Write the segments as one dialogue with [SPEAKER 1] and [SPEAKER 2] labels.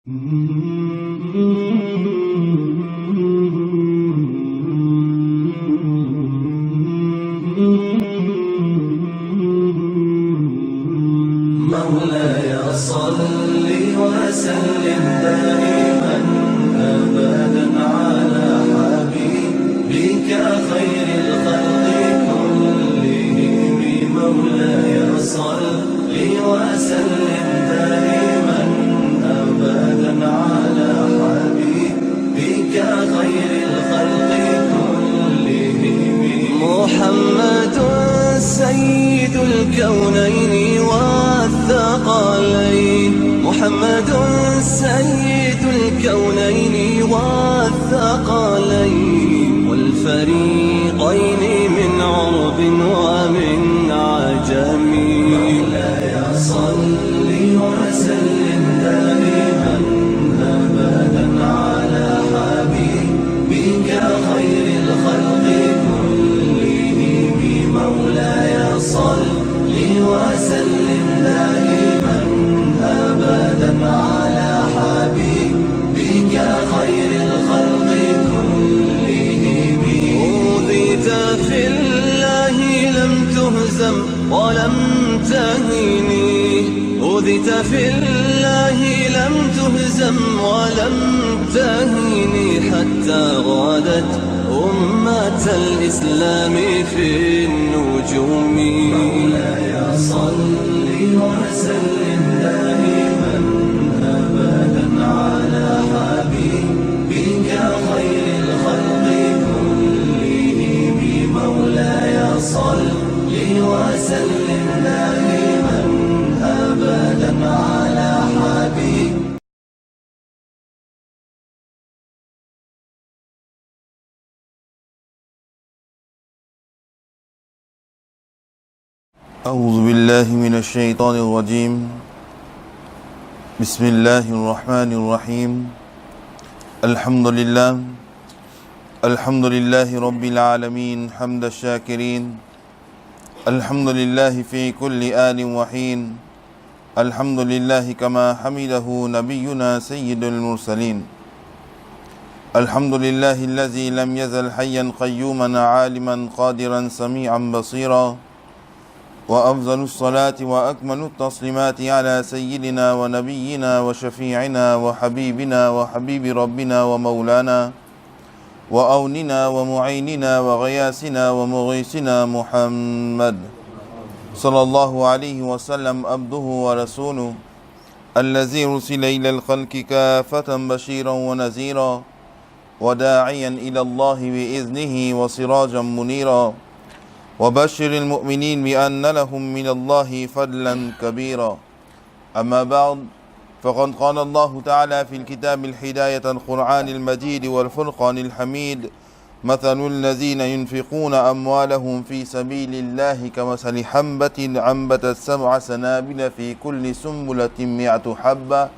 [SPEAKER 1] مولاي صل وسلم دائما أبدا على حبيبك خير الخلق كلهم. مولاي صل وسلم دائما أبدا على حبيبك خير الخلق كلهم. محمد سيد الكونين والثقلين، محمد سيد الكونين والثقلين والفريقين من عرب ومن عجم. مولاي صل وسلم دائما أبدا على حبيبك خير الخلق كلهم. مولاي صل وسلم دائما أبدا على حبيبك خير الخلق كلهم. أوذيت في الله لم تهزم ولم تهني، أوذيت في الله لم تهزم ولم تهني حتى غادت أمة الإسلام في النجوم. مولاي صل وسلم دائما أبدا على حبيبك خير الخلق كلهم. مولاي صل وسلم دائما أبدا على حبيبك.
[SPEAKER 2] أعوذ بالله من الشيطان الرجيم. بسم الله الرحمن الرحيم. الحمد لله رب العالمين حمد الشاكرين. الحمد لله في كل آن وحين. الحمد لله كما حمده نبينا سيد المرسلين. الحمد لله الذي لم يزل حيا قيوما عالما قادرا سميعا بصيرا. وأفضل الصلاة وأكمل التسليمات على سيدنا ونبينا وشفيعنا وحبيبنا وحبيب ربنا ومولانا وأوننا ومعيننا وغياسنا ومغيثنا محمد صلى الله عليه وسلم عبده ورسوله الذي أرسل إلى الخلق كافة بشيرا ونذيرا وداعيا إلى الله بإذنه وسراجا منيرا. وبشر المؤمنين بأن لهم من الله فضلا كبيرا. أما بعد، فقد قال الله تعالى في الكتاب الهداية القرآن المجيد والفرقان الحميد: مثل الذين ينفقون أموالهم في سبيل الله كمثل حبة أنبتت 7 سنابل في كل سنبلة 100 حبة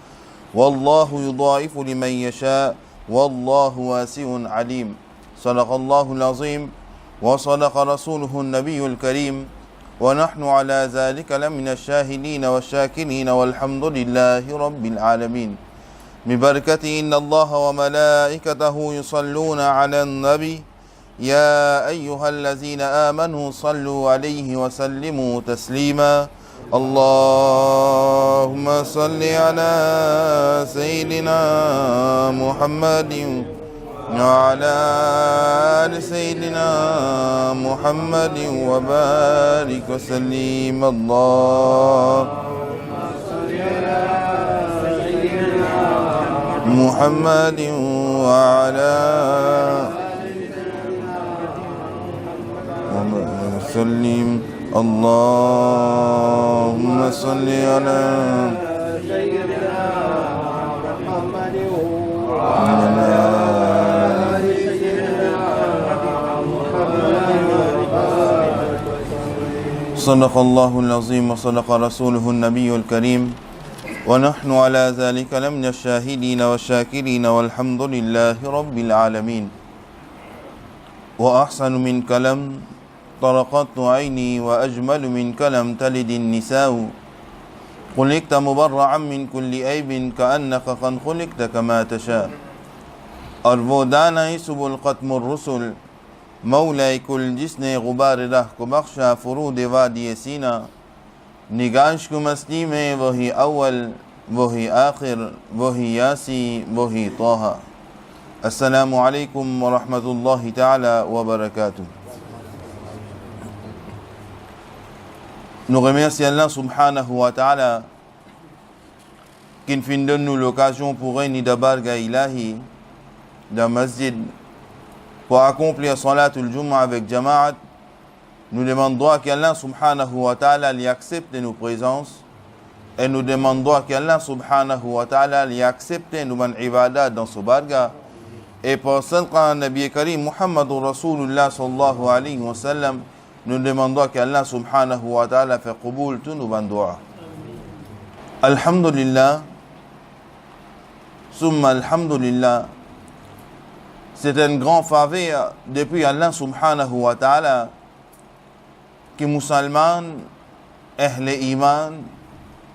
[SPEAKER 2] والله يضاعف لمن يشاء والله واسع عليم. صدق الله العظيم وصدق رسوله النبي الكريم، ونحن على ذلك لمن الشاهدين والشاكرين والحمد لله رب العالمين. ببركة إن الله وملائكته يصلون على النبي يا أيها الذين آمنوا صلوا عليه وسلموا تسليما. اللهم صل على سيدنا محمد وعلى آل سيدنا محمد وبارك وسلم. اللهم صل على سيدنا محمد وعلى وسلم. اللهم صل على سيدنا محمد وعلى صدق الله العظيم وصدق رسوله النبي الكريم، ونحن على ذلك لمن الشاهدين والشاكرين والحمد لله رب العالمين. وأحسن من كلام طرقت عيني وأجمل من كلام تلد النساء. خلقت مبرعا من كل عيب كأنك قد خلقت كما تشاء اور وہ دانائی سبل ختم الرسل مولائی کل جس نے غبار رہ کو بخشا فرود وادی سینہ نگاش کو مستی میں وہی اول وہی آخر وہی یاسی وہی طہ. السلام علیکم ورحمۃ اللہ تعالی وبرکاتہ. Nous remercions Allah subhanahu wa ta'ala qui nous donne l'occasion pour réunir d'abord ilahi dans masjid pour accomplir salatul Jumu'ah avec Jama'at. Nous demandons qu'Allah subhanahu wa ta'ala lui accepte nos présences et nous demandons qu'Allah subhanahu wa ta'ala lui accepte nos ibadat dans ce barga. Et pour Sadqa Nabi Karim Muhammadur Rasulullah sallallahu alayhi wa sallam, nous demandons qu'Allah subhanahu wa ta'ala fait qaboul tous nos doigts. Alhamdulillah, summa alhamdulillah, c'est un grand faveur depuis Allah subhanahu wa ta'ala que musulmans, ahl iman,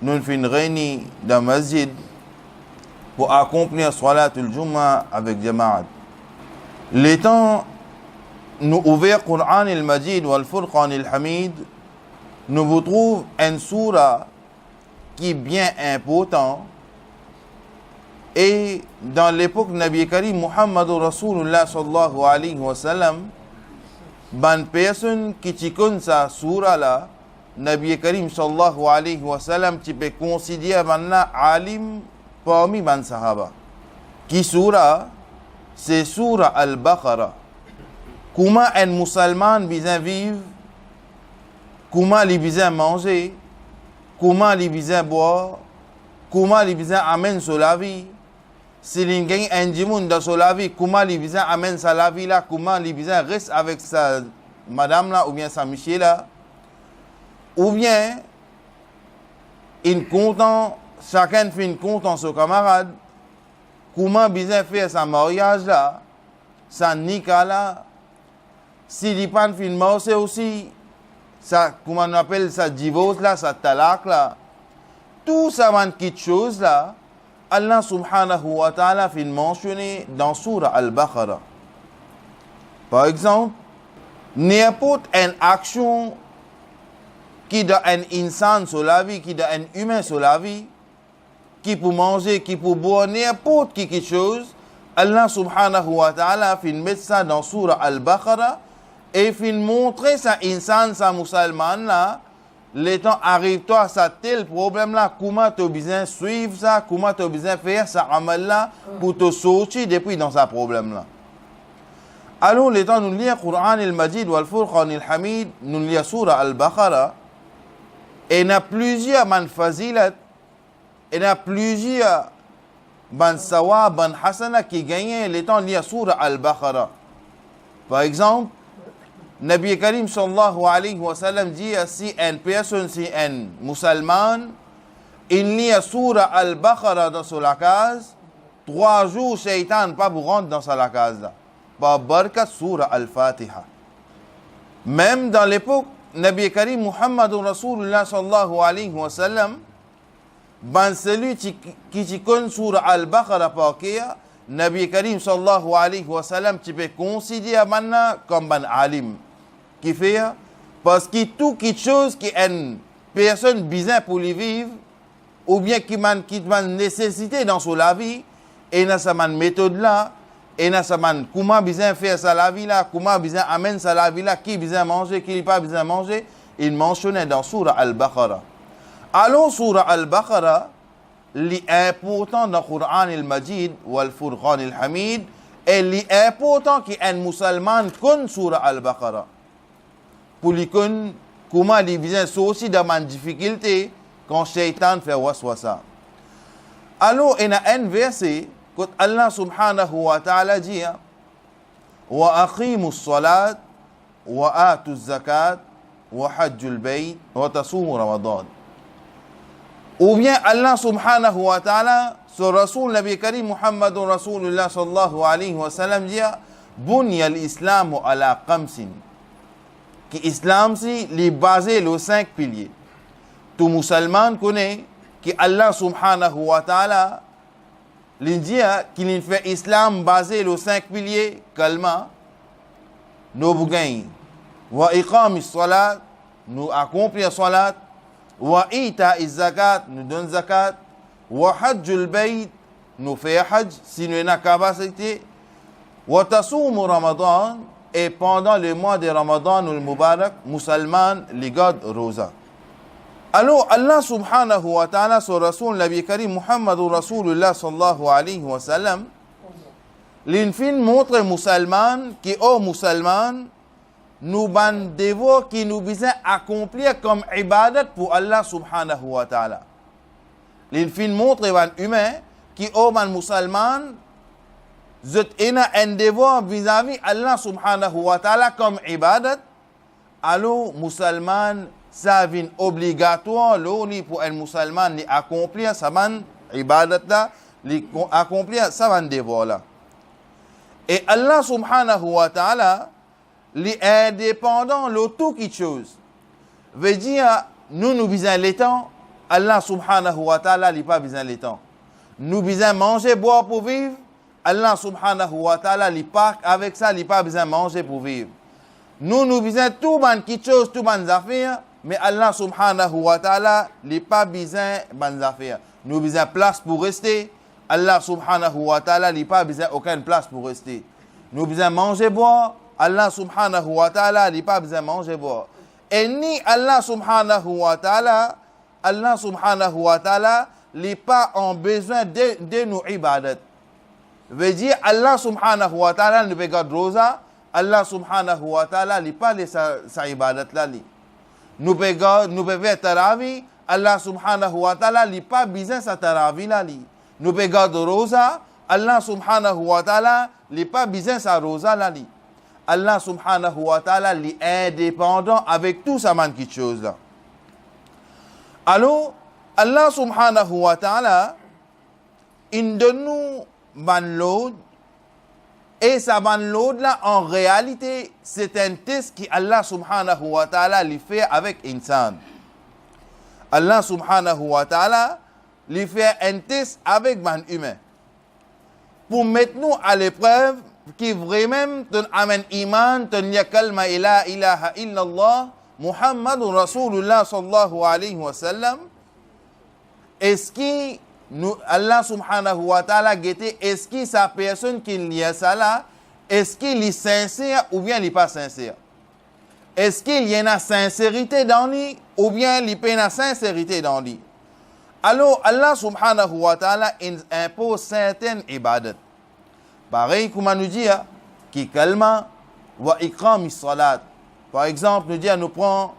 [SPEAKER 2] nous fin réunis dans masjid pour accomplir salatul Jumu'ah avec Jama'at. Les temps nous ouvert Qur'an al-Majid wal Furqan al-Hamid, nous vous trouvons une sourate qui est bien important. Et dans l'époque Nabi Karim Muhammadur Rasulullah sallallahu alayhi wa sallam, ban personne qui connaît sa sourate là, Nabi Karim sallallahu alayhi wa sallam, tu peux considérer banna alim parmi ban sahaba. Qui sourate? C'est sourate al-Baqarah. Comment un musulman besoin vivre, comment il besoin manger, comment il besoin boire, comment il besoin amener sur la vie. Si il gagne un dimoun dans la vie, comment il besoin amener sa la vie là, comment il besoin rester avec sa madame là, ou bien sa Michel là, ou bien il content, chacun fait une content son camarade, comment besoin faire sa mariage là, sa nikah là. Si les pan fin morse aussi, ça, comment on appelle ça, divorce là, ça talak là, tout ça, quelque chose là, Allah subhanahu wa ta'ala fin mentionné dans Surah Al-Baqarah. Par exemple, n'importe une action qui donne un insan sur la vie, qui donne un humain sur la vie, qui peut manger, qui peut boire, n'importe quelque chose, Allah subhanahu wa ta'ala fin mettre ça dans Surah Al-Baqarah. Et fin montrer ça insan, ça musulman là, les temps arrive toi ça tel problème là, comment tu as besoin suivre ça, comment tu as besoin faire ça amal là pour te sortir depuis dans ce problème là. Alors les temps nous lisons Qur'an al-Majid wal Furqan al-Hamid, nous lisons Surah Al-Baqarah, et il y a plusieurs man fazilat, et il y a plusieurs man sawab, man hasana qui gagnent les temps lisons Surah Al-Baqarah. Par exemple, Nabi Karim sallallahu alayhi wa sallam dit si une personne, si un musulman, il lit Surah Al-Baqarah dans sa case, 3 jours, Shaitan ne pas vous rentrer dans sa case là. Par barkat Surah Al-Fatiha. Même dans l'époque, Nabi Karim Muhammadur Rasulullah sallallahu alayhi wa sallam, ben celui qui connaît Surah Al-Baqarah par kia, Nabi Karim sallallahu alayhi wa sallam, tu peux considérer maintenant comme un alim. Qui fait parce que tout quelque chose qui est une personne besoin pour lui vivre ou bien qui a nécessité dans sa vie et dans sa méthode là et dans sa comment besoin faire ça la vie là, comment besoin amener ça la vie là, qui besoin manger, qui n'a pas besoin manger, il mentionnait dans Surah Al-Baqarah. Alors Surah Al-Baqarah l'important dans le Qur'an al-Majid wal Furqan al-Hamid et l'important qu'un musulman connaisse Surah Al-Baqarah. Pour lui connaître comment il vient sortir dans une difficulté quand Shaitan fait waswasa. Alors, il y a un verset que Allah subhanahu wa ta'ala dit wa aqimus salat wa atuz zakat wa hajjul bayt wa tasumu ramadan. Ou bien Allah subhanahu wa ta'ala sur Rasul Nabi Karim Muhammadun Rasulullah sallallahu alayhi wa sallam dit bunya al-islamu ala khamsin. Que l'islam, c'est basé sur 5 piliers. Tout musulman connaît que Allah subhanahu wa ta'ala dit qu'il fait islam basé sur 5 piliers kalma nous bougain wa iqam salat nous accomplir salat wa ita zakat nous donne zakat wa hajjul bayt nous fait hajj si nous avons capacité wa tasum ramadan et pendant le mois de Ramadan ou le Mubarak musulman les garde rosa. Alors Allah subhanahu wa ta'ala sur Rasul Nabi Karim Muhammadur Rasulullah sallallahu alayhi wa sallam l'infin montre musulman qui au musulman nous ban devoir qui nous besoin accomplir comme ibadat pour Allah subhanahu wa ta'ala. L'infin montre ban humain qui au ban musulman zut ina un devoir vis-à-vis Allah subhanahu wa ta'ala comme ibadat. Alors musulman ça vient obligatoire l'oni pour un musulman ni accomplir sa man ibadat là, li accomplir sa man devoir là. Et Allah subhanahu wa ta'ala li indépendant de tout qui chose. Veut dire nous besoin le temps, Allah subhanahu wa ta'ala li pas besoin le temps. Nous besoin manger boire pour vivre, Allah subhanahu wa ta'ala li pas avec ça, li pas besoin manger pour vivre. Nous besoin tout ban qui chose, tout ban affaires, mais Allah subhanahu wa ta'ala li pas besoin ban affaires. Nous besoin place pour rester, Allah subhanahu wa ta'ala li pas besoin aucune place pour rester. Nous besoin manger boire, Allah subhanahu wa ta'ala li pas besoin manger boire. Et ni Allah subhanahu wa ta'ala li pas en besoin de nos ibadat. Veut dire Allah subhanahu wa ta'ala ne peut garder rosa, Allah subhanahu wa ta'ala li pas sa ibadat là li. Nous peut faire tarawih, Allah subhanahu wa ta'ala li pas besoin sa tarawih là li. Nous peut garder rosa, Allah subhanahu wa ta'ala li pas besoin sa rosa là li. Allah subhanahu wa ta'ala li indépendant avec tout ça man qui chose là. Alors Allah subhanahu wa ta'ala il donne nous banload et sa banload là en réalité c'est un test qui Allah subhanahu wa ta'ala lui fait avec insan. Allah subhanahu wa ta'ala lui fait un test avec ban humain pour mettre nous à l'épreuve qui vraiment ton amen iman ton ya kalma ila ilaha illallah Muhammadur Rasulullah sallallahu alayhi wa sallam. Est-ce que nous, Allah subhanahu wa ta'ala guette, est-ce que sa personne qui lit ça là, est-ce qu'il est sincère ou bien il n'est pas sincère? Est-ce qu'il y a une sincérité dans lui ou bien il n'y a pas une sincérité dans lui? Alors Allah subhanahu wa ta'ala impose certaines ibadat. Pareil comme on nous dit, qui kalma wa iqam salat. Par exemple, nous dit, nous prenons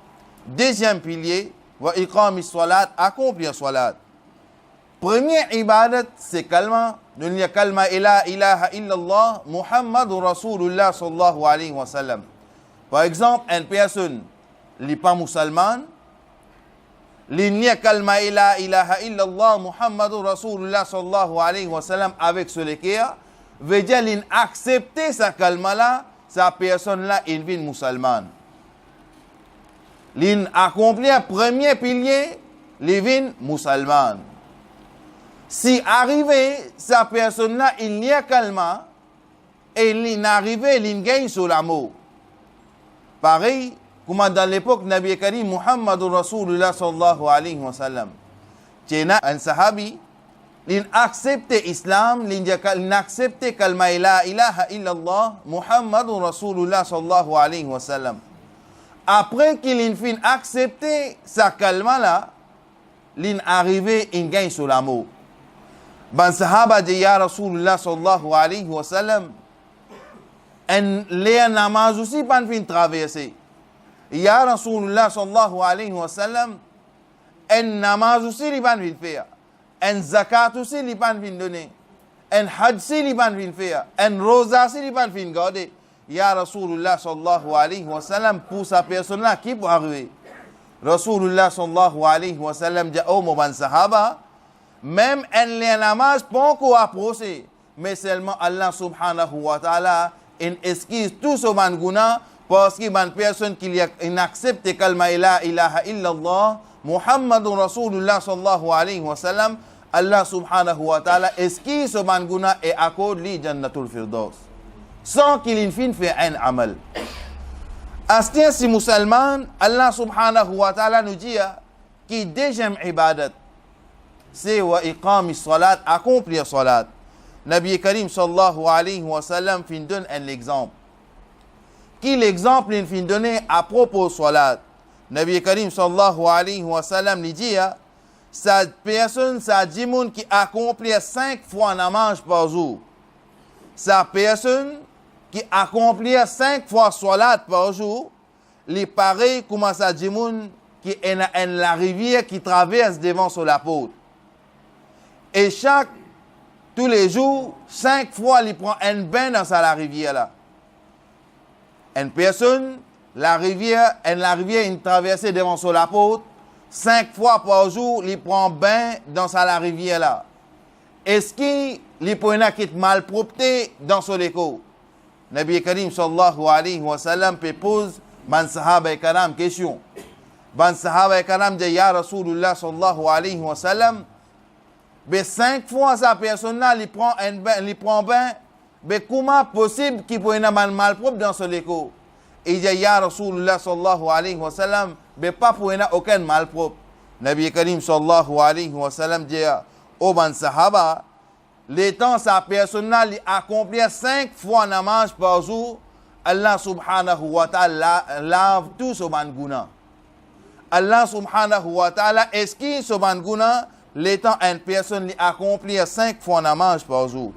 [SPEAKER 2] deuxième pilier, wa iqam salat, accomplir salat. Premier ibadat, c'est kalma. Nous n'y a kalma ila ilaha illallah, Muhammadur Rasulullah sallallahu alayhi wa sallam. Par exemple, une personne, n'est pas musulmane, n'y a kalma ila ilaha illallah, Muhammadur Rasulullah sallallahu alayhi wa sallam avec ce lequel, veut dire qu'il accepter sa kalma là, sa personne là, il vient musulmane. Il accomplit un premier pilier, il vient musulmane. Si arrivé, sa personne là, il n'y a calma, et il n'arrive, il gagne sur l'amour. Pareil, comme dans l'époque, Nabi Karim Muhammadur Rasulullah sallallahu alayhi wa sallam. Tiena un sahabi, il accepte l'islam, il accepte kalma la ilaha illallah, Muhammadur Rasulullah sallallahu alayhi wa sallam. Après qu'il fin accepté sa kalma là, il arrive, il gagne sur l'amour. Ban sahaba dit ya Rasulullah sallallahu alayhi wa sallam, en les namaz aussi pas fin traverser. Ya Rasulullah sallallahu alayhi wa sallam, en namaz aussi li pas fin faire. En zakat aussi li pas fin donner. En hajj aussi li pas fin faire. En roza aussi li pas fin garder. Ya Rasulullah sallallahu alayhi wa sallam, pour sa personne là qui peut arriver. Rasulullah sallallahu alayhi wa sallam dit au ban sahaba, même en les namaz pas encore approché, mais seulement Allah subhanahu wa ta'ala in esquisse tout ce man guna parce que ban personne qui accepte kalma la ilaha illallah Muhammadun Rasulullah sallallahu alayhi wa sallam, Allah subhanahu wa ta'ala eski ce ban guna et accorde li Jannatul Firdaus. Sans qu'il ait fait un amal. Astien si musulman, Allah subhanahu wa ta'ala nous dit qui deuxième ibadat, c'est wa iqami salat, accomplir salat. Nabi Karim sallallahu alayhi wa sallam fin donne un exemple. Qui l'exemple il fin donné à propos de salat. Nabi Karim sallallahu alayhi wa sallam dit sa personne, sa dimoun qui accomplit 5 fois namaz par jour. Sa personne qui accomplit 5 fois salat par jour, les pareil comme sa dimoun qui est la rivière qui traverse devant sur la porte. Et tous les jours, 5 fois, il prend un bain dans la rivière là. Une personne, la rivière, il traverse devant sur la porte. 5 fois par jour, il prend bain dans la rivière là. Est-ce qu'il prend une malpropreté dans son écho? Nabi Karim sallallahu alayhi wa sallam pose man sahaba karam question. Man sahaba karam dit ya Rasulullah sallallahu alayhi wa sallam, mais 5 fois sa personne là, il prend bain, mais comment possible qu'il prenne un malpropre dans son écho? Il dit ya Rasulullah sallallahu alayhi wa sallam, mais pas pour aucun malpropre. Nabi Karim sallallahu alayhi wa sallam dit au man sahaba, les temps sa personne là, il accomplit 5 fois namaz par jour, Allah subhanahu wa ta'ala lave tout ce ban guna. Allah subhanahu wa ta'ala esquisse ce ban guna, les temps une personne li accomplit 5 fois namaz par jour.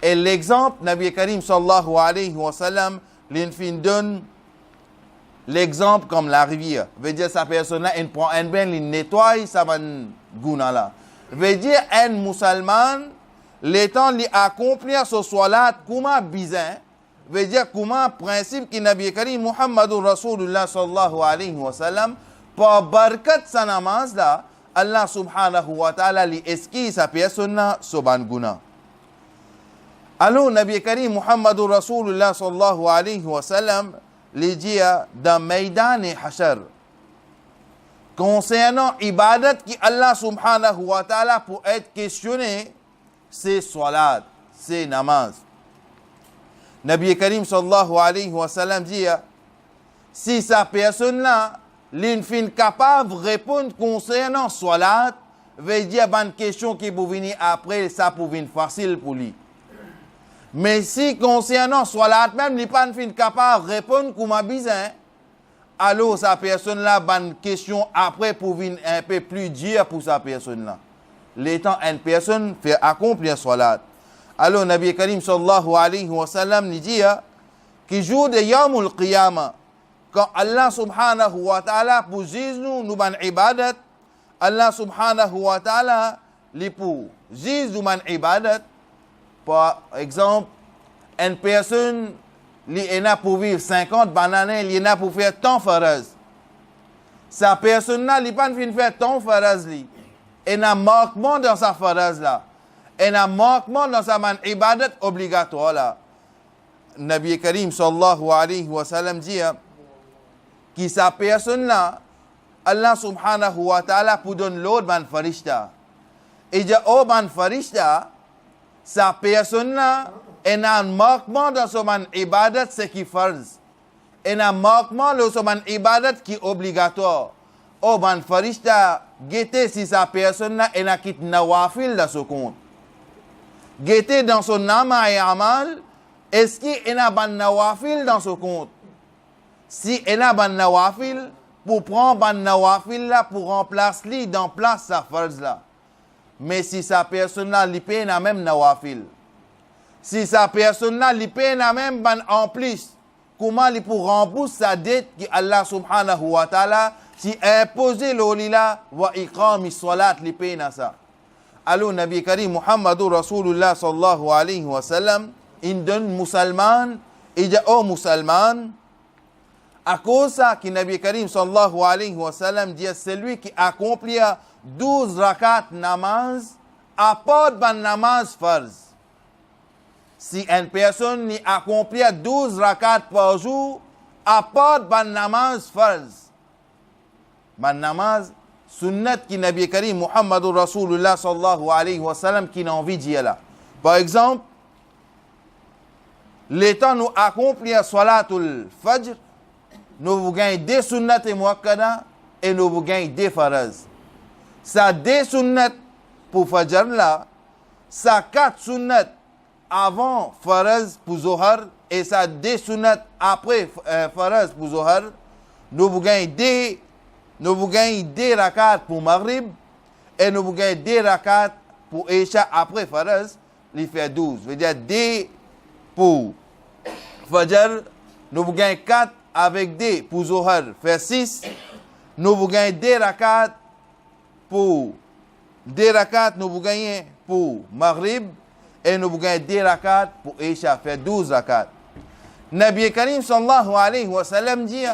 [SPEAKER 2] Et l'exemple, Nabi Karim sallallahu alayhi wa sallam, l'infin donne l'exemple comme la rivière. Veut dire sa personne là, il prend un bain, il nettoie sa ban guna là. Veut dire un musulman, les temps li accomplir ce salat, comment bizarre, veut dire comment principe qui Nabi Karim Muhammadur Rasulullah sallallahu alayhi wa sallam, par barkat sa namaz là, Allah subhanahu wa ta'ala li eski sa personne là, soban guna. Alors Nabi Karim Muhammadur Rasulullah sallallahu alayhi wa sallam, li dit dans Maidan et Hashar, concernant ibadat qui Allah subhanahu wa ta'ala pour être questionné, c'est salat, c'est namaz. Nabi Karim sallallahu alayhi wa sallam dit, si sa personne là, l'infin capable de répondre concernant salat, veut dire une question qui peut venir après, ça peut venir facile pour lui. Mais si concernant salat, même n'est pas capable de répondre comme a besoin, alors sa personne là, une question après pour venir un peu plus dur pour sa personne là. L'étant une personne fait accomplir salat. Alors Nabi Karim sallallahu alayhi wa sallam dit que jour de Yawmul Qiyamah, quand Allah subhanahu wa ta'ala pour nous nous ban ibadat, Allah subhanahu wa ta'ala li pour nous ban ibadat. Par exemple, une personne li ena pour vivre 50 bananes, li ena pour faire tant faraz. Sa personne là li pas fin faire tant faraz li. Il y a un manquement dans sa faraz là. Il y a un manquement dans sa man ibadat obligatoire là. Nabi Karim sallallahu alayhi wa sallam dit que sa personne là, Allah subhanahu wa ta'ala pour donner l'autre ban farishta. Et dit oh ban farishta, sa personne là, il y a un manquement dans sa man ibadat c'est qui farz. Il y a un manquement dans sa man ibadat qui est obligatoire. Oh ban farishta, guettez si sa personne là, elle a quitté nawafil dans son compte. Guettez dans son nama et amal, est-ce qu'il y a ban nawafil dans son compte? Si elle a ban nawafil, pour prendre ban nawafil là, pour remplacer dans place sa farz là. Mais si sa personne là, il paye la même nawafil. Si sa personne là, il paye la même ban en plus, comment il pour rembourser sa dette que Allah subhanahu wa ta'ala si imposé l'olila wa iqami salat li paye na ça. Alors Nabi Karim Muhammadur Rasulullah sallallahu alayhi wa sallam, il donne musulman, il dit oh musulman, à cause ça que Nabi Karim sallallahu alayhi wa sallam dit celui qui accomplit 12 rakat namaz, apporte ban namaz farz. Si une personne accomplit 12 rakat par jour, apporte ban namaz farz. Ban namaz sunnat qui Nabi Karim Muhammadur Rasulullah sallallahu alayhi wa sallam qui n'a envie d'y aller. Par exemple, l'étant nous accomplir salatul fajr, nous vous gagnons des sunnat et muakkada et nous vous gagnons des faraz. Ça des sunnat pour fajr là, ça 4 sunnat avant faraz pour zohar et ça des sunnat après faraz pour zohar. Nous vous gagnons des rakats pour maghrib et nous vous gagnons des rakats pour isha après faraz, il fait 12. Veut dire des pour fajr, nous vous gagnons 4 avec des pour zohar, fait 6. Nous vous gagnons des rakats pour nous vous gagnons pour maghrib et nous vous gagnons des rakats pour isha, fait 12 rakats. Nabi Karim sallallahu alayhi wa sallam dit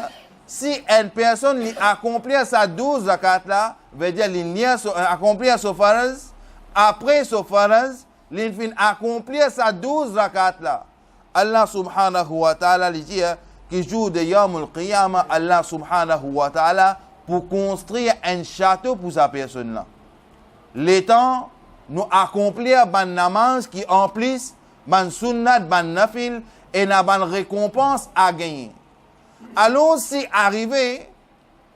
[SPEAKER 2] si une personne accomplit sa 12 rakats là, veut dire qu'il accomplit ce faraz, après ce faraz, il fin accomplir sa 12 rakats là. Allah subhanahu wa ta'ala dit que jour de Yawm al-Qiyamah, Allah subhanahu wa ta'ala pour construire un château pour sa personne là. L'étant nous accomplir ban namaz qui emplissent ban sunnat, ban nafil et n'a ban récompense à gagner. Alors si arrivé,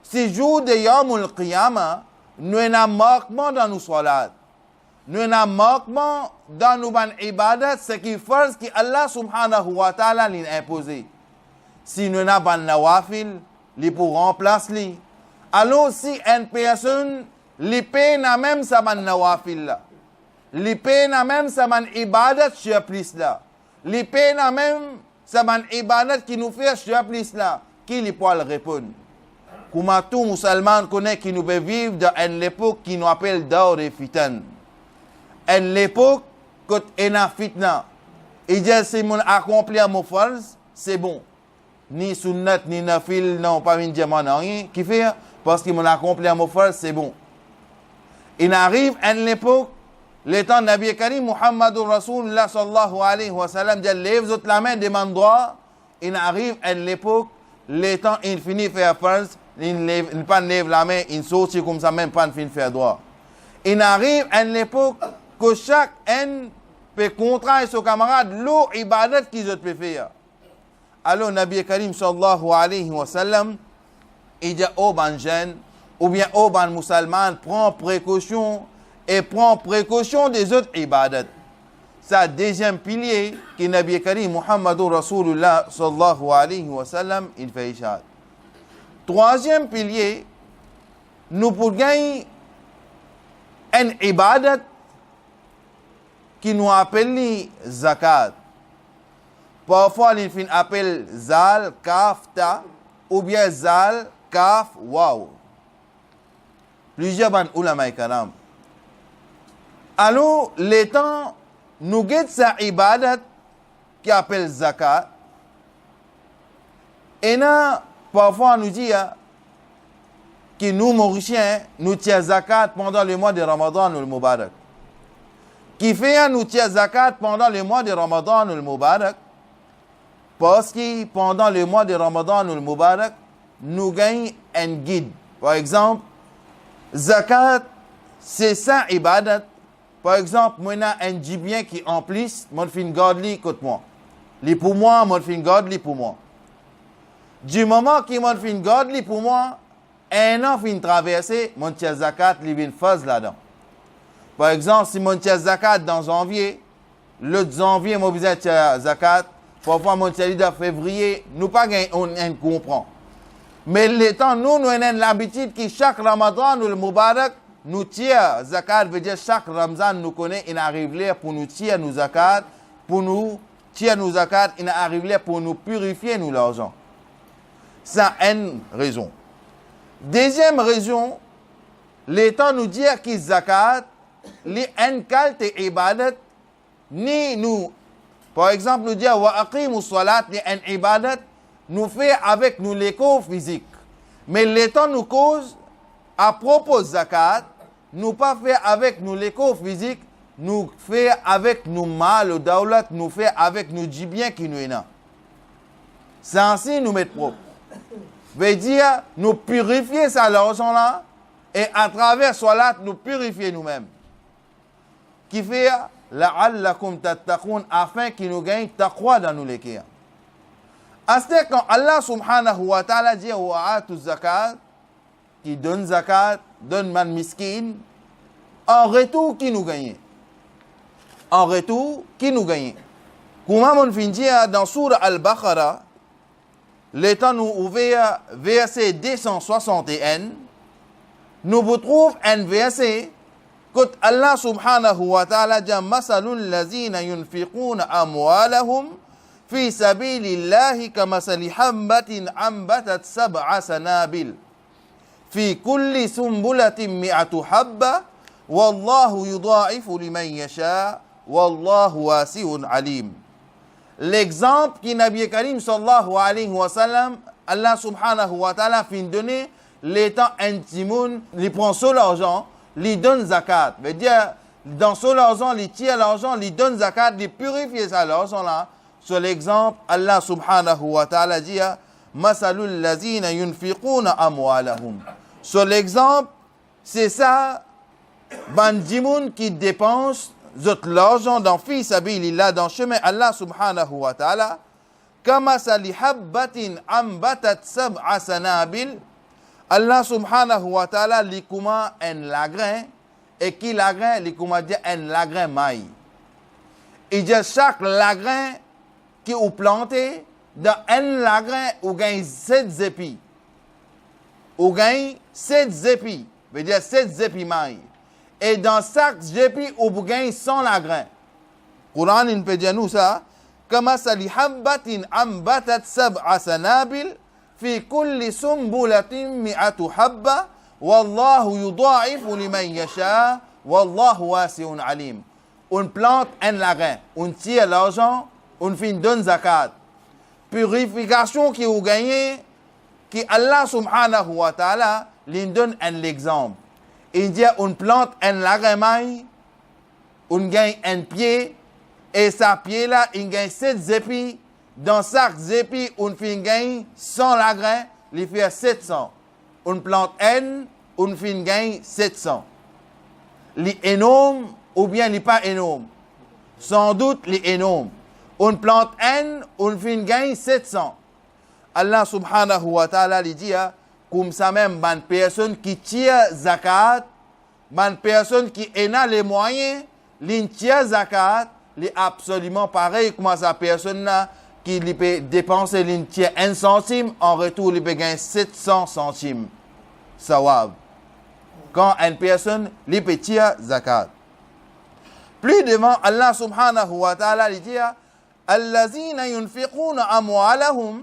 [SPEAKER 2] si jour de Yawm al-Qiyamah, nous avons manquement dans nos salats. Nous avons manquement dans nos ban ibadat, ce qui fait que Allah subhanahu wa ta'ala l'a imposé. Si nous avons ban nawafil, il pour remplacer. Alors si une personne, li paye na même sa ban nawafil là. Li paye na même sa ban ibadat surplus là. Li paye na même sa ban ibadat qui nous fait surplus là. Qui li peut le répondre? Comme tout musulman connaît qui nous peut vivre dans une époque qui nous appelle d'or et fitan. Une époque quand on a fitna. Il dit si mon accomplir mon farz, c'est bon. Ni sunnat, ni nafil, non, pas une diamant, rien. Qui fait? Parce que mon accomplir mon farz, c'est bon. Il arrive à l'époque, le temps de Nabi Karim Muhammadur Rasulullah sallallahu alayhi wa sallam, dit lève la main, demande droit. Il arrive à l'époque, le temps il finit faire farz, il ne pas lève la main, il sortit comme ça, même pas fin faire droit. Il arrive à l'époque que chaque un peut contraindre son camarade l'eau ibadat qu'il peut faire. Alors Nabi Karim sallallahu alayhi wa sallam, il dit au ban jeune ou bien au ban musulman, prend précaution et prend précaution des autres ibadat. Ça deuxième pilier que Nabi Karim Muhammadur Rasulullah sallallahu alayhi wa sallam il fait ishad. Troisième pilier, nous pour gagner un ibadat qui nous appelle zakat. Parfois, il fin appelle zal, kaf, ta, ou bien zal, kaf, waw. Plusieurs ban ulama karam. Alors, les temps, nous guette sa ibadat qui appelle zakat. Et là, parfois, on nous dit que nous, Mauriciens, nous tirons zakat pendant le mois de Ramadan ou le Mubarak. Qui fait nous tirons zakat pendant le mois de Ramadan ou le Mubarak. Parce que pendant le mois de Ramadan ou le Mubarak, nous gagnons un guide. Par exemple, zakat, c'est ça ibadat. Par exemple, moi, j'ai un djibien qui emplisse, mon fin godly contre moi. Les pour moi, mon fin godly pour moi. Du moment que mon fin godly pour moi, un an fin traversé, mon tia zakat, il vient faire là-dedans. Par exemple, si mon tia zakat dans janvier, le janvier, mon besoin tia zakat, parfois mon tia de février, nous pas on comprend. Mais les temps, nous avons l'habitude que chaque Ramadan ou le Mubarak, nous tirons zakat, veut dire chaque Ramzan nous connaît, il arrive là pour nous tirer nos zakat, pour nous tirer nos zakat, il arrive là pour nous purifier nous l'argent. Ça a une raison. Deuxième raison, l'État nous dit que zakat, les en qualité ibadat, ni nous, par exemple, nous dire wa aqimu salat, les en ibadat, nous fait avec nous l'éco physique. Mais l'État nous cause, à propos de zakat, nous pas fait avec nous l'éco physique, nous fait avec nous mal, daulat, nous fait avec nous djibien qui nous est là. C'est ainsi nous mettre propre. Veut dire, nous purifier ça l'argent là, Et à travers salat, nous purifier nous-mêmes. Qui fait la'allakum tattaqun, afin qu'il nous gagne taqwa dans nous les cas. C'est quand Allah subhanahu wa ta'ala dit wa'atu zakat, qui donne zakat, donne man miskin, en retour qui nous gagne. En retour qui nous gagne. Comment on finit dans Surah Al-Baqarah, l'étant nous ouvert verset 261, nous vous trouvons un verset que Allah subhanahu wa ta'ala dit masalul lazina yunfiquna amwalahum fi sabilillahi kamasali habbatin ambatat sab'a sanabil fi kulli sumbulatin mi'atu habba wallahu yudha'ifu liman yasha wallahu wasi'un alim. L'exemple qui Nabi Karim sallallahu alayhi wa sallam, Allah subhanahu wa ta'ala fin donner l'étant intimoun, il prend son argent, il donne zakat. Veut dire, dans son argent, il tire l'argent, il donne zakat, il purifie ça l'argent là. Sur l'exemple, Allah subhanahu wa ta'ala dit, masalul lazina yunfiquna amwalahum. Sur l'exemple, c'est ça, bandimoun qui dépense l'argent dans fi sabilillah, dans le chemin Allah subhanahu wa ta'ala, kama sali habbatin ambatat sab'a sanabil. Allah subhanahu wa ta'ala li kuma un lagrin, et qui lagrin, li kuma dit un lagrin maï. Il dit chaque lagrin qui est planté, dans un lagrin, ou gagne 7 épis. Ou gagne 7 épis, veut dire 7 épis maï. Et dans chaque épis, ou gagne 100 lagrins. Coran, il peut dire nous ça. Kama sali habbatin ambatat sab'a sanabil. في كل سنبلة مئة حبة والله يضاعف لمن يشاء والله واسع عليم. On plante un lagrin, on tire l'argent, on fait une donne zakat. Purification qui vous gagnez, qui Allah subhanahu wa ta'ala lui donne un exemple. Il dit on plante un lagrin maï, on gagne un pied, et sa pied là, il gagne 7 épis. Dans chaque épis, on fait un gain 100 lagrins, il fait 700. On plante N, on fait un gain 700. Les énormes ou bien les pas énormes. Sans doute les énormes. On plante N, on fait un gain 700. Allah subhanahu wa ta'ala lui dit, comme ça même, une personne qui tire zakat, une personne qui a les moyens, qui tire zakat, est absolument pareil comme sa personne-là, qui peut dépenser un centime, en retour, il peut gagner 700 centimes. Sawab. Quand une personne, il peut tirer zakat. Plus devant, Allah subhanahu wa ta'ala, il dit, Allazina yunfiquna amwalahum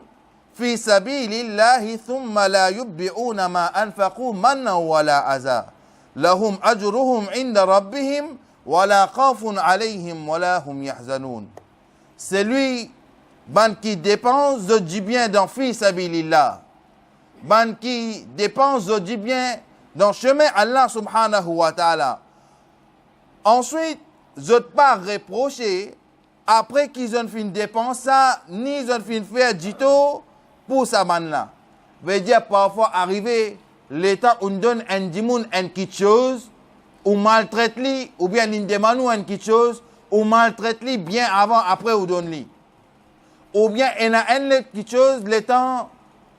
[SPEAKER 2] fi sabilillahi thumma la yubbi'una ma anfaqu manna wa la aza. Lahum ajruhum inda rabbihim wa la khawfun alayhim wa la hum yahzanun. C'est lui ban qui dépense du bien dans fi sabilillah, ban qui dépense du bien dans le chemin Allah subhanahu wa ta'ala. Ensuite, je ne pas reprocher après qu'ils ont fait une dépense, ni ils ont fait une faire du tout pour sa man là. Veut dire parfois arriver l'état où on donne un dimoun une quelque chose, ou maltraite lui, ou bien il demande une quelque chose, ou maltraite lui bien avant, après ou donne lui. Ou bien il y a une quelque chose, le temps,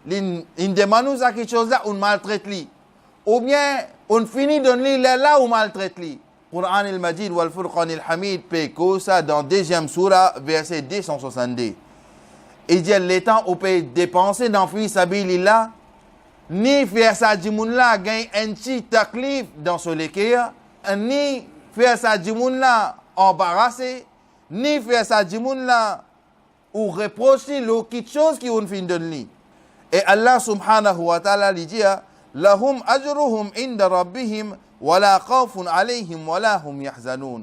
[SPEAKER 2] il demande ça quelque chose là, on maltraite lui. Ou bien on finit de lui là, on maltraite lui. Quran al-Majid wal Furqan al-Hamid péco ça dans 2e surah, verset 262. Il dit le temps où on peut dépenser dans fi sabilillah, ni faire ça dimoun là gagne un petit taklif dans ce lékir, ni faire ça dimoun là embarrassé, ni faire ça dimoun là ou reprocher le quelque chose qui on fait de lui. Et Allah subhanahu wa ta'ala lui dit lahum ajruhum inda rabbihim wa la khawfun alayhim wa la hum yahzanun.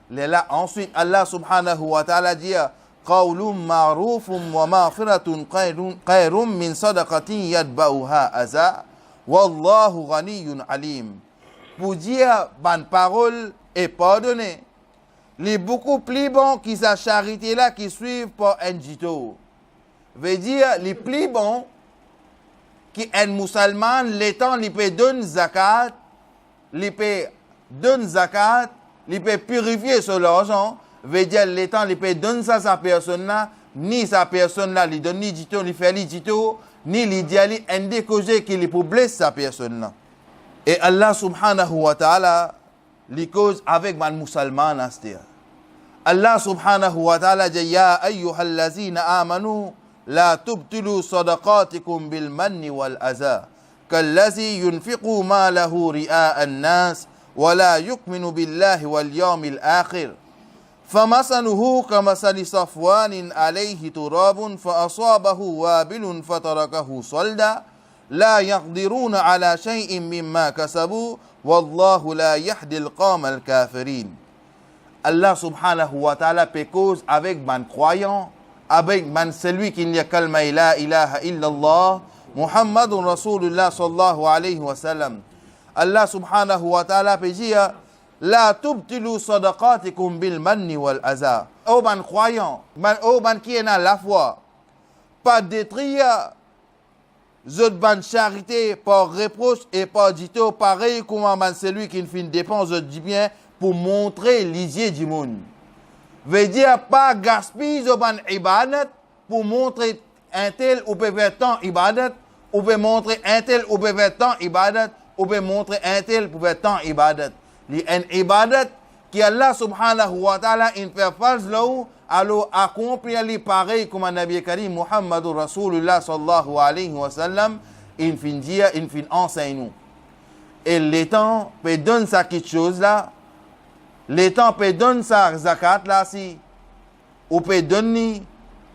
[SPEAKER 2] Là ensuite Allah subhanahu wa ta'ala dit qawlun ma'rufun wa maghfiratun khayrun min sadaqatin yatba'uha aza wallahu ghaniyyun alim. Pour dire bonne parole et pardonner, les beaucoup plus bons qui sa charité là qui suivent par un jito. Veut dire les plus bons qui un musulman, l'étant, il peut donner zakat, il peut donner zakat, il peut purifier son argent, veut dire l'étant, il peut donner ça à sa personne là, ni sa personne là, il donne ni du tout, il fait du tout, ni l'idéal, indiqué qu'il peut blesser sa personne là. Et Allah subhanahu wa ta'ala, les cause avec man musulman astir. Allah subhanahu wa ta'ala dit ya ayyuhallazina amanu la tubtilu sadaqatikum bil manni wal adha kallazi yunfiqu malahu ri'a an-nas wa la yu'minu billahi wal yawmil akhir فمثله كمثل صفوان عليه تراب فأصابه وابل فتركه صلدا لا يقدرون على شيء مما كسبوا والله لا يهدي القوم الكافرين. Allah subhanahu wa ta'ala peut cause avec man croyant, avec man celui qui n'y a calma la ilaha illallah, Muhammadun Rasulullah sallallahu alayhi wa sallam. Allah subhanahu wa ta'ala peut dire la tubtilu sadaqatikum bil manni wal adha. Oh man croyant, oh man qui est dans la foi, pas détruire zot ban charité par reproche et par dito pareil comme man celui qui ne fait une dépense du bien pour montrer l'isier du monde. Veut dire pas gaspiller zot ban ibadat pour montrer un tel ou peut faire tant ibadat, ou peut montrer un tel ou peut faire tant ibadat, ou peut montrer un tel pour faire tant ibadat. Un ibadat qui Allah subhanahu wa ta'ala in fait face là alors accomplir les pareil comme un Nabi Karim Muhammadur Rasulullah sallallahu alayhi wa sallam in fin dire in fin enseigne nous. Et l'étant peut donner ça quelque chose là, l'étant peut donner ça zakat là si ou peut donner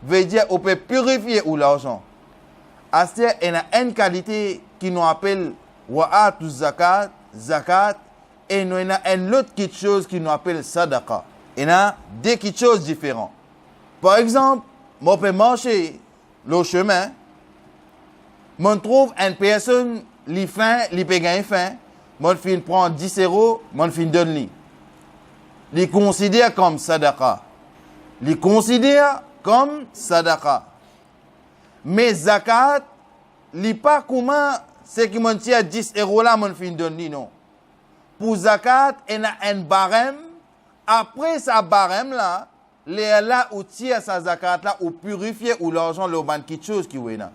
[SPEAKER 2] veut dire ou peut purifier ou l'argent. C'est il y a une qualité qui nous appelle wa'atu zakat, zakat. Et nous avons une autre quelque chose qui nous appelle sadaqa. Il y a deux quelque choses différentes. Par exemple, moi peux marcher le chemin, je trouve une personne qui faim, qui peut gagner faim, je fin prendre 10 euros, je fin donner. Il considère comme sadaqa. Il considère comme sadaqa. Mais zakat, il pas comment c'est qui m'ont tiré 10 euros là, je fin donner non. Pour zakat, il y a un barème. Après sa barème là, les là où tire sa zakat là, ou purifier ou l'argent, le ban quelque chose qui est là.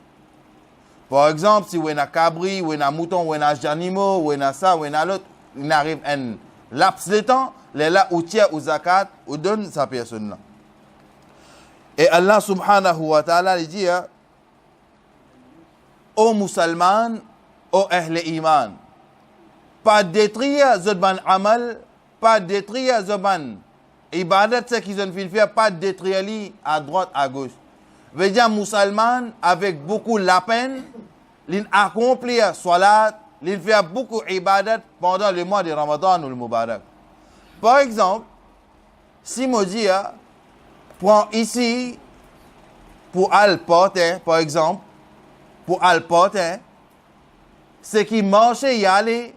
[SPEAKER 2] Par exemple, si vous avez un cabri, ou un mouton, ou un animal, ou un ça, ou un l'autre, il arrive un laps de temps, les là où tire ou zakat, ou donne sa personne là. Et Allah subhanahu wa ta'ala dit, ô musulman, ô ahl iman, pas détruire zodban amal, pas détruire zodban ibadat, ce qu'ils ont fait faire, pas détruire li à droite, à gauche. Veut dire, musulman, avec beaucoup la peine, il accomplit salat, il fait beaucoup ibadat pendant le mois de Ramadan ou le Mubarak. Par exemple, si je dis, prends ici, pour al porter, par exemple, pour al porter, ce qui marchait y aller,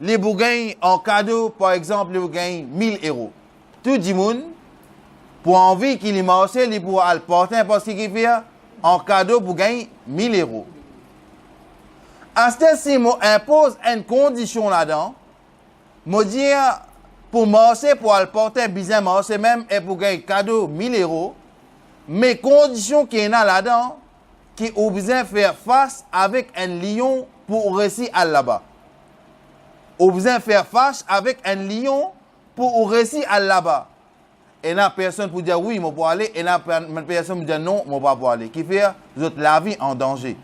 [SPEAKER 2] les bougains en cadeau, par exemple, les bougains 1000 euros. Tout le monde, pour envie qu'il y marche, il pourra le porter parce qu'il fait en cadeau pour gagner 1000 euros. À ce si je impose une condition là-dedans, je dis pour marcher, pour le porter, bien marcher même, et pour gagner cadeau 1000 euros, mais conditions qui sont là-dedans, qui ont besoin de faire face avec un lion pour réussir à là-bas. Ou besoin faire face avec un lion pour réussir à là-bas. Et la personne pour dire oui, je peux aller, et la personne pour dire non, je ne peux pas aller. Qui fait la vie en danger.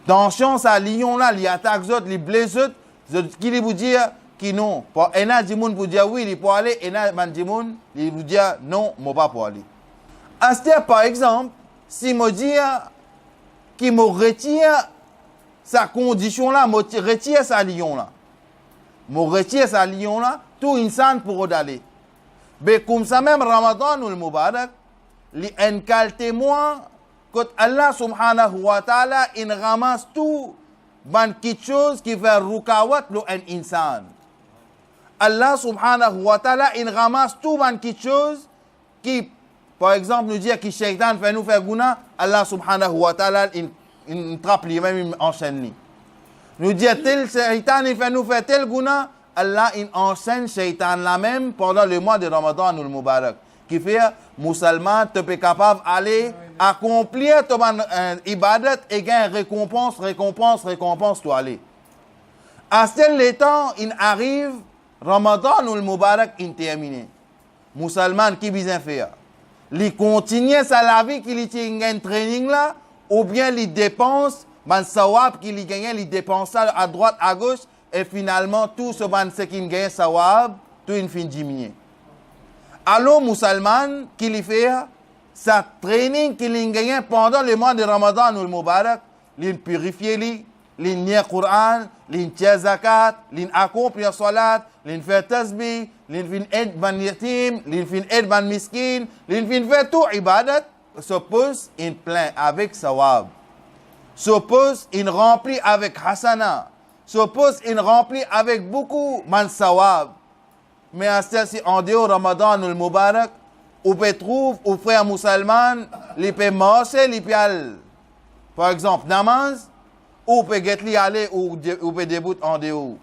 [SPEAKER 2] Attention, ça lion là, il attaque les autres, il blesse les autres, qui vous dire qui non. Et la dit pour dire oui, il peut aller, et la dit il vous dire non, je ne peux pas aller. C'est-à-dire, par exemple, si je dis qu'il me retire sa condition là, me retire sa lion là. Je retire sa lion là, tout insan pour d'aller. Mais comme ça même Ramadan ou le Mubarak, les témoin que Allah subhanahu wa ta'ala il ramasse tout ban quelque chose qui fait rukawat lo un insan. Allah subhanahu wa ta'ala il ramasse tout ban quelque chose qui, par exemple, nous dit que Shaitan fait nous faire guna, Allah subhanahu wa ta'ala il il trappe lui-même, il enchaîne lui. Nous dit tel shaitan, il fait nous faire tel guna, Allah il enseigne shaitan la même pendant le mois de Ramadan ou le Mubarak. Qui fait, musulman, tu es capable d'aller accomplir ton ibadat et gagner récompense, tu aller. À ce temps, il arrive, Ramadan ou le Mubarak, il terminé. Musulman qui besoin faire? Il continue sa vie qu'il tient un training là, ou bien il dépense, man sawab qu'il gagne, il dépense à droite, à gauche, et finalement tout ce qu'il gagne sawab, tout il finit diminuer. Alors, musulman qu'il fait, sa training qu'il gagne pendant le mois de Ramadan ou le Mubarak, il purifie, il lit le Coran, il tient zakat, il accomplit la salat, il fait tasbih, il fait aide ban yatim, il fait aide ban miskin, il fait tout ibadat, suppose il plein avec sawab. Suppose il remplit avec hasana. Suppose il remplit avec beaucoup man sawab. Mais à ce en dehors Ramadan ou le Mubarak, on peut trouver aux frères musulmans, ils peuvent marcher, ils peuvent aller. Par exemple, namaz, ou peut aller ou peut débuter en dehors.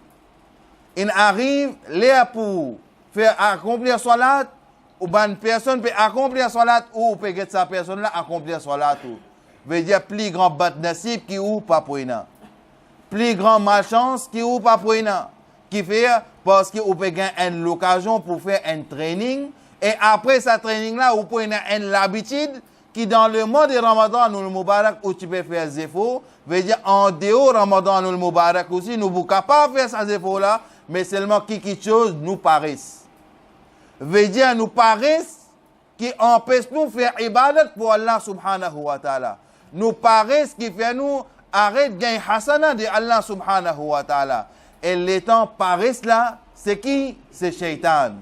[SPEAKER 2] Il arrive là pour faire accomplir salat, ou une personne peut accomplir salat, ou peut get sa personne là accomplir salat. Veut dire plus grand bat nasib qui ou pas pour ina. Plus grand malchance qui ou pas pour ina. Qui fait parce que vous pouvez gagner l'occasion pour faire un training et après ce training là vous pouvez avoir l'habitude qui dans le mois de Ramadan ou le Mubarak où tu peux faire des efforts, veut dire en dehors Ramadan ou le Mubarak aussi nous sommes capables de faire ces efforts là, mais seulement quelque chose nous paraisse. Veut dire nous paraisse qui empêche nous de faire ibadat pour Allah subhanahu wa ta'ala. Nous paraisse qui fait nous arrêter de gagner hasana de Allah subhanahu wa ta'ala. Et les temps paraissent là, c'est qui? C'est Shaitan.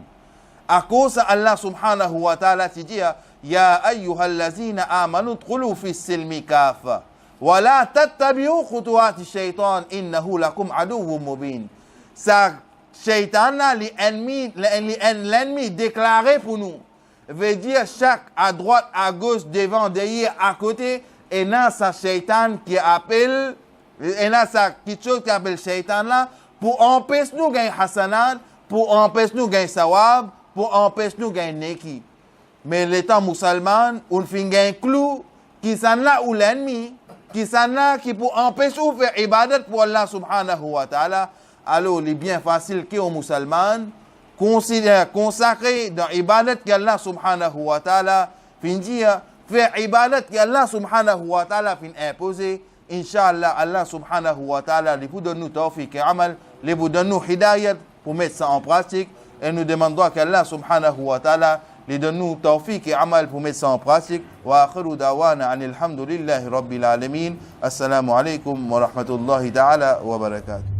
[SPEAKER 2] À cause Allah subhanahu wa ta'ala dit Ya ayyuhallazina amanu dkhulu fi silmi kafa wa la tattabi'u khutuwati shaitan innahu lakum aduwwun mubin. Ça Shaitan là l'ennemi déclaré pour nous. Veut dire chaque à droite, à gauche, devant, derrière, à côté et là ça Shaitan qui appelle et là ça quelque chose qui appelle Shaitan là pour empêcher nous de gagner hasanat, pour empêcher nous de gagner sawab, pour empêcher nous de gagner neki. Mais l'état musulman, on fait un clou qui s'en là ou l'ennemi, qui s'en là qui pour empêcher nous de faire ibadat pour Allah subhanahu wa ta'ala. Alors, il est bien facile qu'un musulman considère consacré dans ibadat qu'Allah subhanahu wa ta'ala fin dire faire ibadat qu'Allah subhanahu wa ta'ala fin imposer. Inch'Allah, Allah subhanahu wa ta'ala lui donne nous tawfiq et amal, lui donne nous hidayat pour mettre ça en pratique. Et nous demandons qu'Allah subhanahu wa ta'ala lui donne nous tawfiq et amal pour mettre ça en pratique. Wa akhiru dawana anil hamdulillahi rabbil alamin. Assalamu alaikum wa rahmatullahi ta'ala wa barakatuh.